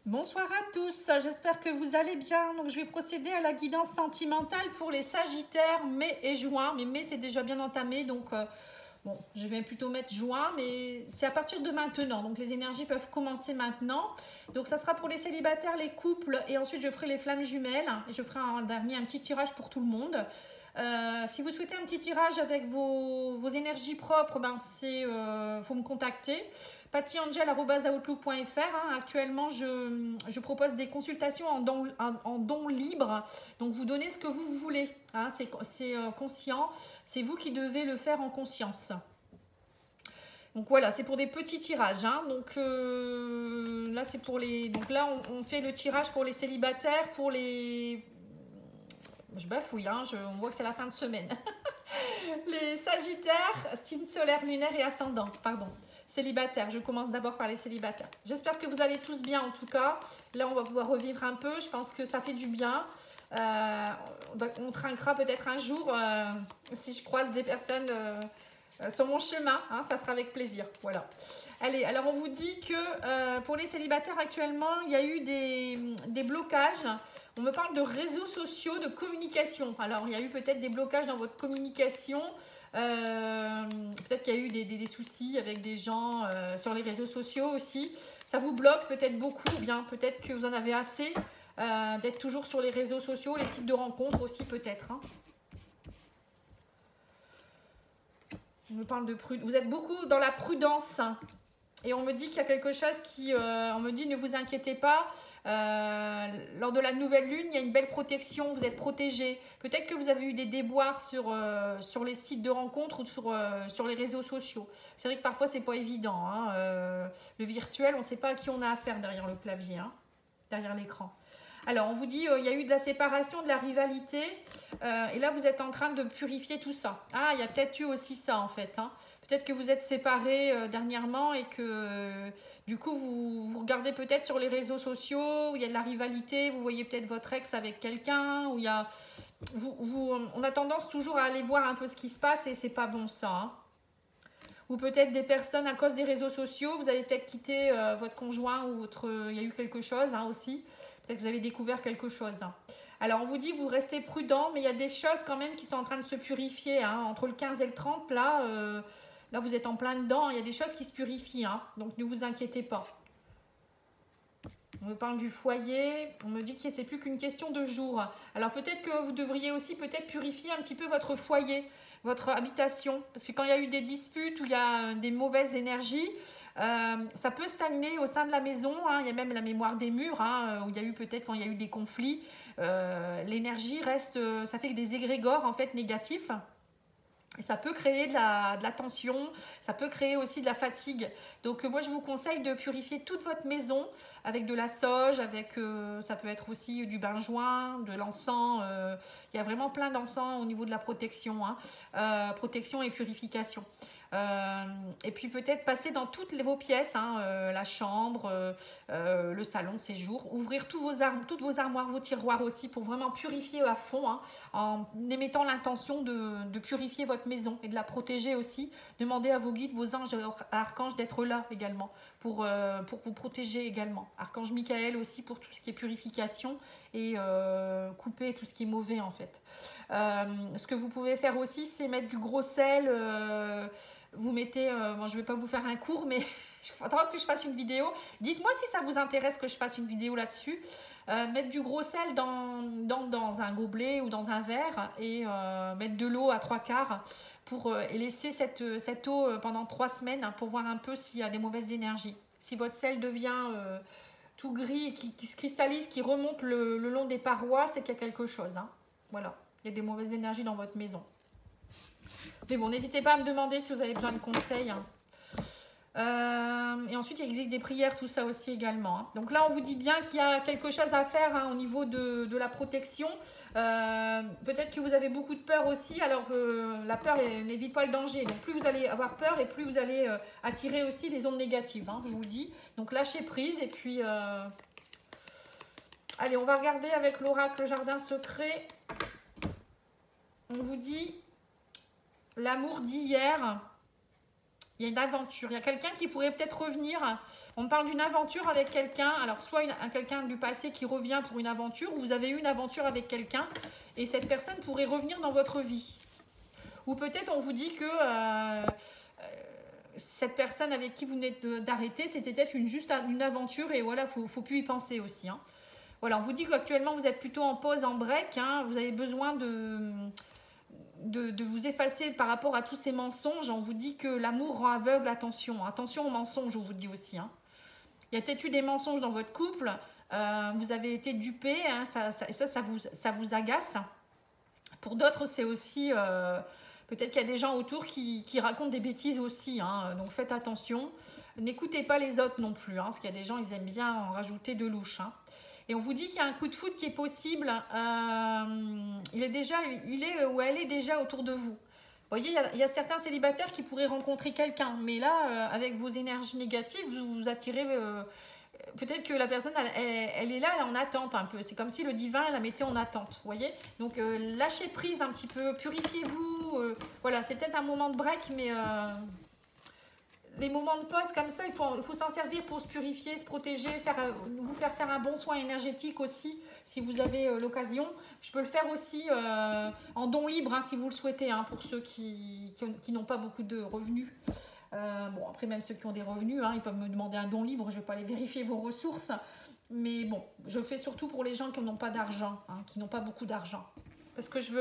Bonsoir à tous, j'espère que vous allez bien. Donc, je vais procéder à la guidance sentimentale pour les Sagittaires, mai et juin. Mais mai, c'est déjà bien entamé, donc bon, je vais plutôt mettre juin, mais c'est à partir de maintenant. Donc, les énergies peuvent commencer maintenant. Donc, ça sera pour les célibataires, les couples, et ensuite, je ferai les flammes jumelles. Et je ferai un petit tirage pour tout le monde. Si vous souhaitez un petit tirage avec vos énergies propres, ben faut me contacter. pattyangel@outlook.fr. Actuellement, je propose des consultations en don libre. Donc, vous donnez ce que vous voulez. C'est conscient. C'est vous qui devez le faire en conscience. Donc voilà, c'est pour des petits tirages. Donc là, c'est pour les. Donc là, on fait le tirage pour les célibataires, pour les. Je bafouille, on voit que c'est la fin de semaine. Les Sagittaires, signe solaire, lunaire et ascendant. Pardon. Célibataires, je commence d'abord par les célibataires. J'espère que vous allez tous bien en tout cas. Là, on va pouvoir revivre un peu. Je pense que ça fait du bien. On trinquera peut-être un jour si je croise des personnes sur mon chemin. Ça sera avec plaisir. Voilà. Allez, alors on vous dit que pour les célibataires actuellement, il y a eu des blocages. On me parle de réseaux sociaux, de communication. Alors, il y a eu peut-être des blocages dans votre communication. Peut-être qu'il y a eu des soucis avec des gens sur les réseaux sociaux aussi. Ça vous bloque peut-être beaucoup. Ou bien peut-être que vous en avez assez d'être toujours sur les réseaux sociaux, les sites de rencontres aussi peut-être. Je me parle de prudence. Vous êtes beaucoup dans la prudence. Et on me dit qu'il y a quelque chose qui... on me dit ne vous inquiétez pas. Lors de la nouvelle lune, il y a une belle protection, vous êtes protégé. Peut-être que vous avez eu des déboires sur les sites de rencontres ou sur les réseaux sociaux. C'est vrai que parfois, c'est pas évident. Le virtuel, on ne sait pas à qui on a affaire derrière le clavier, derrière l'écran. Alors, on vous dit il y a eu de la séparation, de la rivalité. Et là, vous êtes en train de purifier tout ça. Ah, il y a peut-être eu aussi ça, en fait. Peut-être que vous êtes séparés dernièrement et que du coup vous regardez peut-être sur les réseaux sociaux où il y a de la rivalité, vous voyez peut-être votre ex avec quelqu'un, où il y a on a tendance toujours à aller voir un peu ce qui se passe et c'est pas bon ça. Ou peut-être des personnes à cause des réseaux sociaux, vous avez peut-être quitté votre conjoint ou il y a eu quelque chose aussi. Peut-être que vous avez découvert quelque chose. Alors, on vous dit, vous restez prudent, mais il y a des choses quand même qui sont en train de se purifier. Entre le 15 et le 30, là, vous êtes en plein dedans. Il y a des choses qui se purifient. Donc, ne vous inquiétez pas. On me parle du foyer. On me dit que c'est plus qu'une question de jours. Alors, peut-être que vous devriez aussi peut-être purifier un petit peu votre foyer, votre habitation. Parce que quand il y a eu des disputes ou il y a des mauvaises énergies, ça peut stagner au sein de la maison. Il y a même la mémoire des murs, où il y a eu peut-être quand il y a eu des conflits. L'énergie reste, ça fait des égrégores en fait négatifs. Et ça peut créer de la tension, ça peut créer aussi de la fatigue. Donc moi je vous conseille de purifier toute votre maison avec de la sauge, ça peut être aussi du bain-joint, de l'encens. Il y a vraiment plein d'encens au niveau de la protection, protection et purification. Et puis peut-être passer dans toutes vos pièces, la chambre, le salon, séjour, ouvrir toutes vos armoires, vos tiroirs aussi pour vraiment purifier à fond, en émettant l'intention de purifier votre maison et de la protéger aussi. Demandez à vos guides, vos anges, à archanges d'être là également pour vous protéger également. Archange Michael aussi pour tout ce qui est purification et couper tout ce qui est mauvais en fait. Ce que vous pouvez faire aussi, c'est mettre du gros sel. Vous mettez, je ne vais pas vous faire un cours, mais il faudra que je fasse une vidéo. Dites-moi si ça vous intéresse que je fasse une vidéo là-dessus. Mettre du gros sel dans un gobelet ou dans un verre et mettre de l'eau à 3/4 et laisser cette eau pendant 3 semaines pour voir un peu s'il y a des mauvaises énergies. Si votre sel devient tout gris et qui se cristallise, qui remonte le long des parois, c'est qu'il y a quelque chose. Voilà, il y a des mauvaises énergies dans votre maison. Mais bon, n'hésitez pas à me demander si vous avez besoin de conseils. Et ensuite, il existe des prières, tout ça aussi également. Donc là, on vous dit bien qu'il y a quelque chose à faire au niveau de la protection. Peut-être que vous avez beaucoup de peur aussi. Alors, la peur n'évite pas le danger. Donc, plus vous allez avoir peur et plus vous allez attirer aussi les ondes négatives, je vous le dis. Donc, lâchez prise et puis... Allez, on va regarder avec l'oracle Jardin Secret. On vous dit... L'amour d'hier, Il y a une aventure. Il y a quelqu'un qui pourrait peut-être revenir. On parle d'une aventure avec quelqu'un. Alors, soit quelqu'un du passé qui revient pour une aventure, ou vous avez eu une aventure avec quelqu'un et cette personne pourrait revenir dans votre vie. Ou peut-être on vous dit que cette personne avec qui vous venez d'arrêter, c'était peut-être juste une aventure et voilà, faut plus y penser aussi. Hein. Voilà, on vous dit qu'actuellement vous êtes plutôt en pause, en break. Hein. Vous avez besoin de vous effacer par rapport à tous ces mensonges. On vous dit que l'amour rend aveugle, attention. Attention aux mensonges, on vous dit aussi. Hein. Il y a peut-être eu des mensonges dans votre couple. Vous avez été dupé. Hein, ça vous agace. Pour d'autres, c'est aussi... peut-être qu'il y a des gens autour qui racontent des bêtises aussi. Hein, donc faites attention. N'écoutez pas les autres non plus. Hein, parce qu'il y a des gens, ils aiment bien en rajouter de louche. Hein. Et on vous dit qu'il y a un coup de foudre qui est possible. Il est ou elle est déjà autour de vous. Vous voyez, il y a certains célibataires qui pourraient rencontrer quelqu'un. Mais là, avec vos énergies négatives, vous attirez... peut-être que la personne, elle est là, elle est en attente un peu. C'est comme si le divin la mettait en attente. Vous voyez. Donc, lâchez prise un petit peu. Purifiez-vous. Voilà, c'est peut-être un moment de break, mais... les moments de pause comme ça, il faut s'en servir pour se purifier, se protéger, vous faire un bon soin énergétique aussi, si vous avez l'occasion. Je peux le faire aussi en don libre, hein, si vous le souhaitez, hein, pour ceux qui n'ont pas beaucoup de revenus. Bon, après, même ceux qui ont des revenus, hein, ils peuvent me demander un don libre, je ne vais pas aller vérifier vos ressources. Mais bon, je fais surtout pour les gens qui n'ont pas d'argent, hein, qui n'ont pas beaucoup d'argent. Parce que je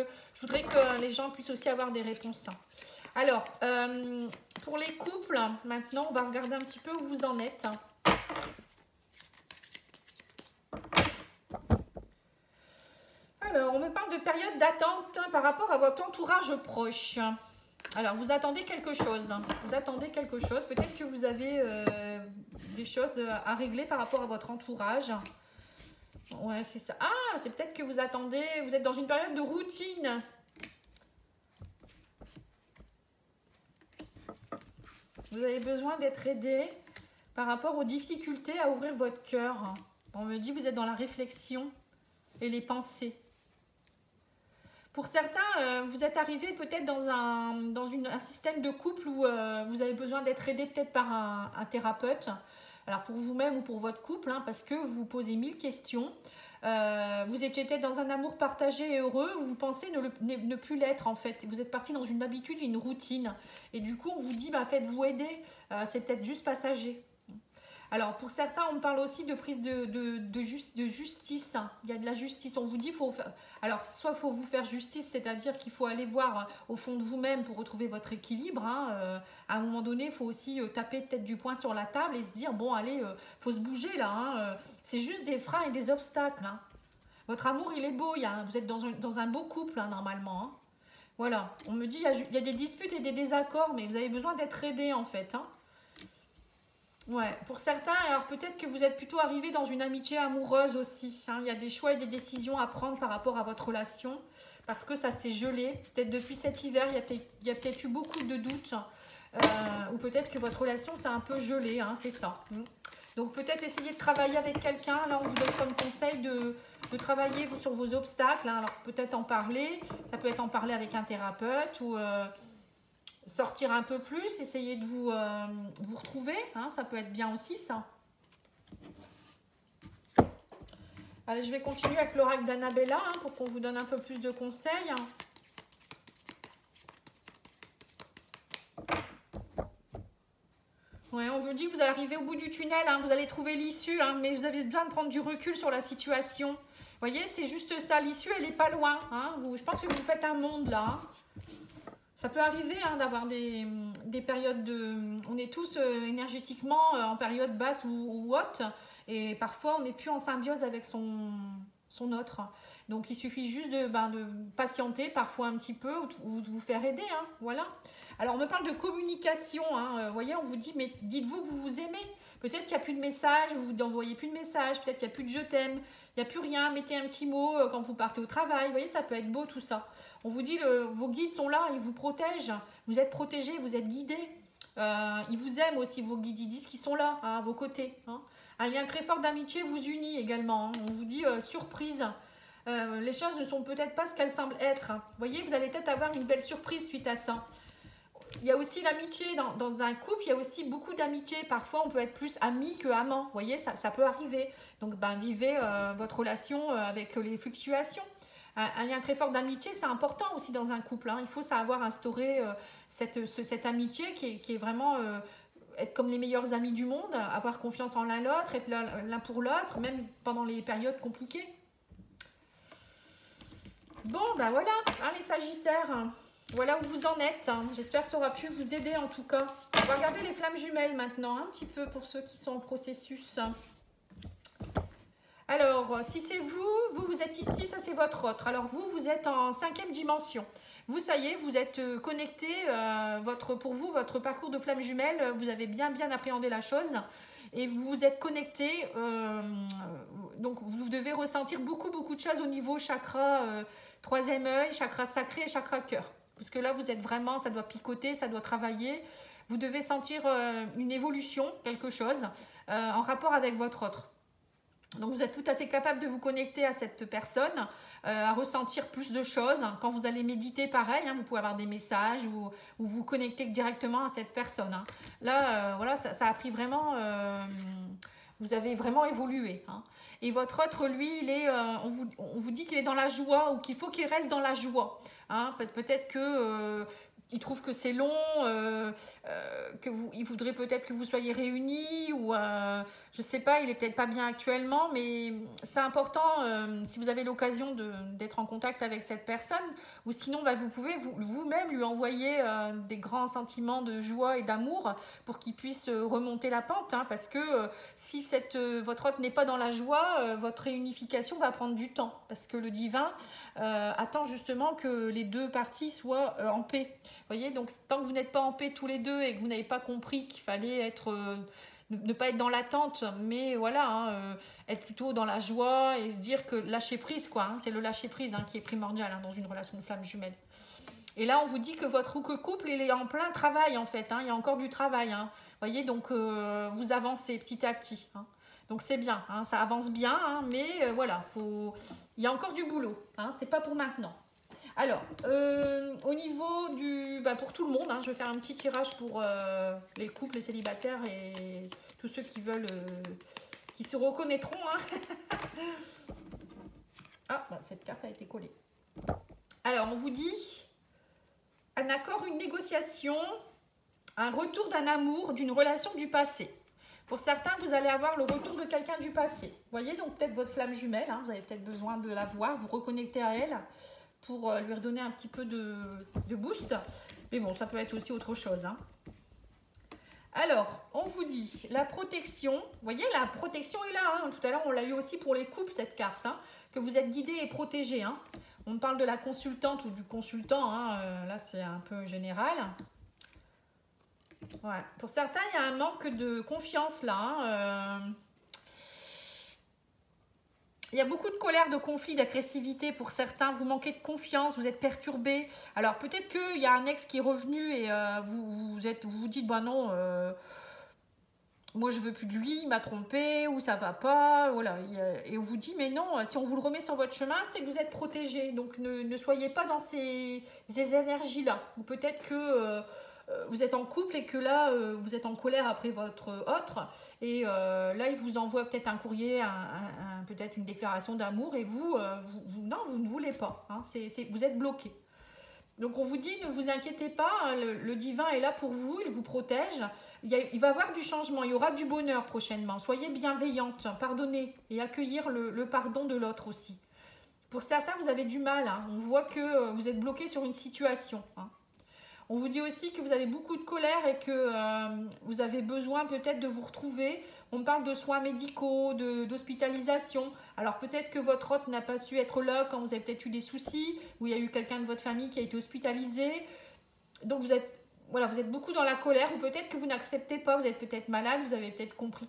voudrais que les gens puissent aussi avoir des réponses. Alors, pour les couples, maintenant, on va regarder un petit peu où vous en êtes. Alors, on me parle de période d'attente par rapport à votre entourage proche. Alors, vous attendez quelque chose. Vous attendez quelque chose. Peut-être que vous avez des choses à régler par rapport à votre entourage. Ouais, c'est ça. Ah, c'est peut-être que vous attendez, vous êtes dans une période de routine. Vous avez besoin d'être aidé par rapport aux difficultés à ouvrir votre cœur. On me dit que vous êtes dans la réflexion et les pensées. Pour certains, vous êtes arrivé peut-être dans un système de couple où vous avez besoin d'être aidé peut-être par un thérapeute. Alors pour vous-même ou pour votre couple, hein, parce que vous posez 1000 questions. Vous étiez peut-être dans un amour partagé et heureux, vous pensez ne plus l'être en fait. Vous êtes parti dans une habitude, une routine. Et du coup, on vous dit, bah, faites-vous aider, c'est peut-être juste passager. Alors, pour certains, on parle aussi de prise de justice. Il y a de la justice. On vous dit, alors, soit il faut vous faire justice, c'est-à-dire qu'il faut aller voir au fond de vous-même pour retrouver votre équilibre. Hein. À un moment donné, il faut aussi taper peut-être du poing sur la table et se dire, bon, allez, faut se bouger là. Hein. C'est juste des freins et des obstacles. Hein. Votre amour, il est beau. Vous êtes dans un beau couple, hein, normalement. Hein. Voilà. On me dit, il y a des disputes et des désaccords, mais vous avez besoin d'être aidé, en fait. Hein. Ouais, pour certains, alors peut-être que vous êtes plutôt arrivé dans une amitié amoureuse aussi. Hein. Il y a des choix et des décisions à prendre par rapport à votre relation parce que ça s'est gelé. Peut-être depuis cet hiver, il y a peut-être eu beaucoup de doutes ou peut-être que votre relation s'est un peu gelée, hein, c'est ça. Donc peut-être essayer de travailler avec quelqu'un. Là, on vous donne comme conseil de travailler sur vos obstacles. Hein. Alors peut-être en parler, ça peut être en parler avec un thérapeute ou... sortir un peu plus, essayer de vous retrouver, hein, ça peut être bien aussi ça. Allez, je vais continuer avec l'oracle d'Annabella hein, pour qu'on vous donne un peu plus de conseils. Ouais, on vous dit que vous allez arriver au bout du tunnel, hein, vous allez trouver l'issue, hein, mais vous avez besoin de prendre du recul sur la situation. Vous voyez, c'est juste ça, l'issue elle n'est pas loin. Hein, je pense que vous faites un monde là. Hein. Ça peut arriver hein, d'avoir des périodes de... On est tous énergétiquement en période basse ou haute. Et parfois, on n'est plus en symbiose avec son autre. Donc, il suffit juste de patienter parfois un petit peu ou de vous faire aider. Hein, voilà. Alors, on me parle de communication. Hein, vous voyez, on vous dit, mais dites-vous que vous vous aimez. Peut-être qu'il n'y a plus de messages, vous n'envoyez plus de messages. Peut-être qu'il n'y a plus de je t'aime. Il n'y a plus rien. Mettez un petit mot quand vous partez au travail. Vous voyez, ça peut être beau tout ça. On vous dit, vos guides sont là, ils vous protègent. Vous êtes protégés, vous êtes guidés. Ils vous aiment aussi, vos guides. Ils disent qu'ils sont là, hein, à vos côtés. Hein. Un lien très fort d'amitié vous unit également. Hein. On vous dit, surprise. Les choses ne sont peut-être pas ce qu'elles semblent être. Vous voyez, vous allez peut-être avoir une belle surprise suite à ça. il y a aussi l'amitié. Dans un couple, il y a aussi beaucoup d'amitié. Parfois, on peut être plus ami que amant. Vous voyez, ça peut arriver. Donc, vivez votre relation avec les fluctuations. Un lien très fort d'amitié, c'est important aussi dans un couple. Hein. Il faut savoir instaurer cette amitié qui est vraiment être comme les meilleurs amis du monde, avoir confiance en l'autre, être l'un pour l'autre, même pendant les périodes compliquées. Bon, voilà, hein, les Sagittaires, voilà où vous en êtes. Hein. J'espère que ça aura pu vous aider en tout cas. On va regarder les flammes jumelles maintenant, un petit peu pour ceux qui sont en processus. Alors, si c'est vous êtes ici, ça c'est votre autre. Alors vous êtes en 5e dimension. Vous, ça y est, vous êtes connecté. Pour vous, votre parcours de flamme jumelle, vous avez bien appréhendé la chose. Et vous vous êtes connecté. Donc, vous devez ressentir beaucoup de choses au niveau chakra 3e œil, chakra sacré et chakra cœur. Parce que là, vous êtes vraiment, ça doit picoter, ça doit travailler. Vous devez sentir une évolution, quelque chose, en rapport avec votre autre. Donc, vous êtes tout à fait capable de vous connecter à cette personne, à ressentir plus de choses. Quand vous allez méditer, pareil, hein, vous pouvez avoir des messages ou vous connecter directement à cette personne. Hein. Là, voilà, ça a pris vraiment... vous avez vraiment évolué. Hein. Et votre autre, lui, on vous dit qu'il est dans la joie ou qu'il faut qu'il reste dans la joie. Hein. Peut-être que... il trouve que c'est long, il voudrait peut-être que vous soyez réunis ou je sais pas, il est peut-être pas bien actuellement, mais c'est important si vous avez l'occasion d'être en contact avec cette personne ou sinon vous pouvez vous-même lui envoyer des grands sentiments de joie et d'amour pour qu'il puisse remonter la pente hein, parce que si votre hôte n'est pas dans la joie, votre réunification va prendre du temps parce que le divin attend justement que les deux parties soient en paix. Vous voyez, donc tant que vous n'êtes pas en paix tous les deux et que vous n'avez pas compris qu'il fallait ne pas être dans l'attente, mais voilà, hein, être plutôt dans la joie et se dire que lâcher prise, quoi, hein, c'est le lâcher prise hein, qui est primordial hein, dans une relation de flamme jumelle. Et là, on vous dit que votre couple, il est en plein travail en fait, hein, il y a encore du travail. Hein, vous voyez, donc vous avancez petit à petit. Hein. Donc c'est bien, hein, ça avance bien, hein, mais voilà, il y a encore du boulot, hein, c'est pas pour maintenant. Alors, au niveau du... pour tout le monde, hein, je vais faire un petit tirage pour les couples, les célibataires et tous ceux qui veulent... qui se reconnaîtront. Hein. Ah, cette carte a été collée. Alors, on vous dit un accord, une négociation, un retour d'un amour, d'une relation du passé. Pour certains, vous allez avoir le retour de quelqu'un du passé. Vous voyez, donc peut-être votre flamme jumelle, hein, vous avez peut-être besoin de la voir, vous reconnecter à elle pour lui redonner un petit peu de boost. Mais bon, ça peut être aussi autre chose. Hein. Alors, on vous dit la protection. Vous voyez, la protection est là. Hein. Tout à l'heure, on l'a eu aussi pour les couples, cette carte. Hein, que vous êtes guidé et protégé. Hein. On parle de la consultante ou du consultant. Hein, là, c'est un peu général. Ouais. Pour certains, il y a un manque de confiance là. Hein, il y a beaucoup de colère, de conflit, d'agressivité pour certains. Vous manquez de confiance, vous êtes perturbé. Alors peut-être qu'il y a un ex qui est revenu et vous vous dites, bah non, moi je veux plus de lui, il m'a trompé ou ça va pas. Voilà. Et on vous dit, mais non, si on vous le remet sur votre chemin, c'est que vous êtes protégé. Donc ne soyez pas dans ces énergies-là. Ou peut-être que... vous êtes en couple et que là, vous êtes en colère après votre autre. Et là, il vous envoie peut-être un courrier, peut-être une déclaration d'amour. Et non, vous ne voulez pas. Hein, vous êtes bloqué. Donc, on vous dit, ne vous inquiétez pas. Hein, le divin est là pour vous. Il vous protège. Il va y avoir du changement. Il y aura du bonheur prochainement. Soyez bienveillante. Pardonnez et accueillir le pardon de l'autre aussi. Pour certains, vous avez du mal. Hein, on voit que vous êtes bloqué sur une situation. Hein. On vous dit aussi que vous avez beaucoup de colère et que vous avez besoin peut-être de vous retrouver. On parle de soins médicaux, d'hospitalisation. Alors peut-être que votre hôte n'a pas su être là quand vous avez peut-être eu des soucis, ou il y a eu quelqu'un de votre famille qui a été hospitalisé. Donc vous êtes beaucoup dans la colère, ou peut-être que vous n'acceptez pas, vous êtes peut-être malade, vous avez peut-être compris,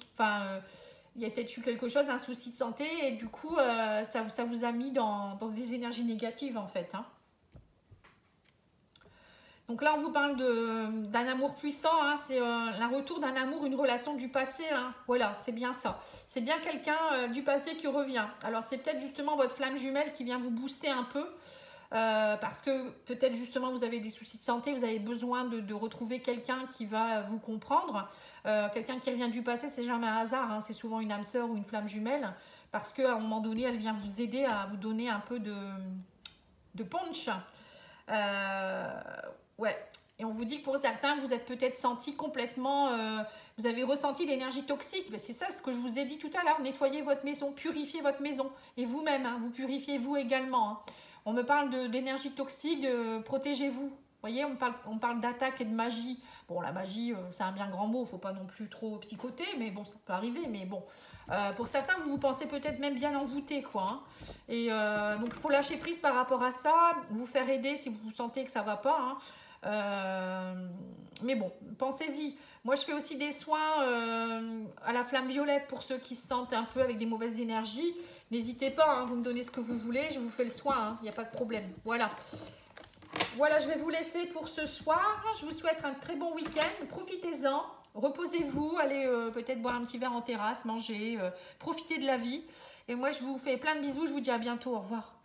il y a peut-être eu quelque chose, un souci de santé, et du coup ça vous a mis dans des énergies négatives en fait. Hein. Donc là, on vous parle d'un amour puissant, hein, c'est un retour d'un amour, une relation du passé. Hein. Voilà, c'est bien ça. C'est bien quelqu'un du passé qui revient. Alors, c'est peut-être justement votre flamme jumelle qui vient vous booster un peu. parce que peut-être justement vous avez des soucis de santé, vous avez besoin de retrouver quelqu'un qui va vous comprendre. Quelqu'un qui revient du passé, c'est jamais un hasard, hein, c'est souvent une âme sœur ou une flamme jumelle, parce qu'à un moment donné, elle vient vous aider à vous donner un peu de punch. Ouais. Et on vous dit que pour certains, vous êtes peut-être senti complètement, vous avez ressenti l'énergie toxique. C'est ça ce que je vous ai dit tout à l'heure. Nettoyez votre maison, purifiez votre maison. Et vous-même, hein, vous purifiez vous également. Hein. On me parle d'énergie toxique, protégez-vous. Vous voyez, on parle d'attaque et de magie. Bon, la magie, c'est un bien grand mot, il ne faut pas non plus trop psychoter, mais bon, ça peut arriver. Mais bon, pour certains, vous pensez peut-être même bien envoûter, quoi. Hein. Et donc, il faut lâcher prise par rapport à ça, vous faire aider si vous sentez que ça ne va pas. Hein. Mais bon, pensez-y. Moi, je fais aussi des soins à la flamme violette pour ceux qui se sentent un peu avec des mauvaises énergies. N'hésitez pas, hein, vous me donnez ce que vous voulez, je vous fais le soin, il n'y a pas de problème. Voilà. Voilà, je vais vous laisser pour ce soir. Je vous souhaite un très bon week-end. Profitez-en, reposez-vous, allez peut-être boire un petit verre en terrasse, manger, profitez de la vie. Et moi, je vous fais plein de bisous, je vous dis à bientôt, au revoir.